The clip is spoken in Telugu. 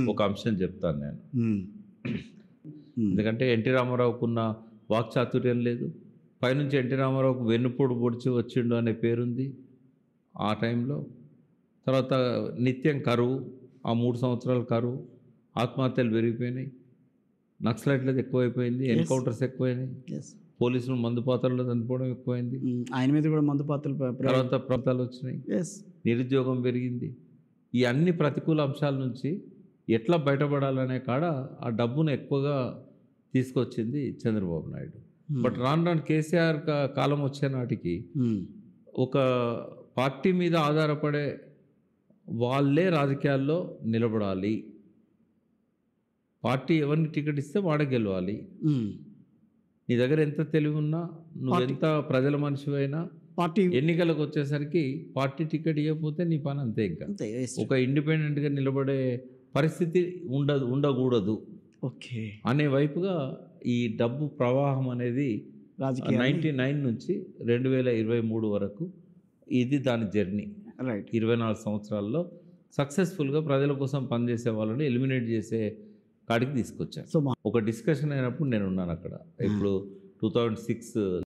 ఒక అంశం చెప్తాను నేను. హ్మ్. హ్మ్. ఎందుకంటే ఎన్టీ రామారావుకున్న వాక్చాతుర్యం లేదు. పైనుంచి ఎన్టీ రామారావుకు వెన్నుపోటు పొడిచి వచ్చిండు అనే పేరుంది ఆ టైంలో. తర్వాత నిత్యం కరువు, ఆ 3 సంవత్సరాలు కరువు, ఆత్మహత్యలు పెరిగిపోయినాయి, నక్సలైట్లది ఎక్కువైపోయింది, యెస్. ఎన్కౌంటర్స్ ఎక్కువైనాయి, యెస్. పోలీసులు మందు పాత్రలో చనిపోవడం ఎక్కువైంది, ఆయన మీద కూడా మందు పాత్రలు తర్వాత ప్రాంతాలు వచ్చినాయి, యెస్. నిరుద్యోగం పెరిగింది. ఈ అన్ని ప్రతికూల అంశాల నుంచి ఎట్లా బయటపడాలనే కాడ ఆ డబ్బును ఎక్కువగా తీసుకొచ్చింది చంద్రబాబు నాయుడు. బట్ రాను రాను కేసీఆర్ కాలం వచ్చే నాటికి ఒక పార్టీ మీద ఆధారపడే వాళ్ళే రాజకీయాల్లో నిలబడాలి, పార్టీ ఎవరిని టికెట్ ఇస్తే వాడే గెలవాలి, నీ దగ్గర ఎంత తెలివి ఉన్నా, నువ్వెంత ప్రజల మనిషివైనా పార్టీ ఎన్నికలకు వచ్చేసరికి పార్టీ టికెట్ ఇవ్వకపోతే నీ పని అంతే. ఇంకా అంతే. ఒక ఇండిపెండెంట్గా నిలబడే పరిస్థితి ఉండకూడదు ఓకే. అనే వైపుగా ఈ డబ్బు ప్రవాహం అనేది రాజకీయాన్ని 99 నుంచి 2023 వరకు ఇది దాని జర్నీ. రైట్. 24 సంవత్సరాల్లో సక్సెస్ఫుల్గా ప్రజల కోసం పనిచేసే వాళ్ళని ఎలిమినేట్ చేసే కాడికి తీసుకొచ్చాను. సో ఒక డిస్కషన్ అయినప్పుడు నేను ఉన్నాను అక్కడ. ఇప్పుడు 2006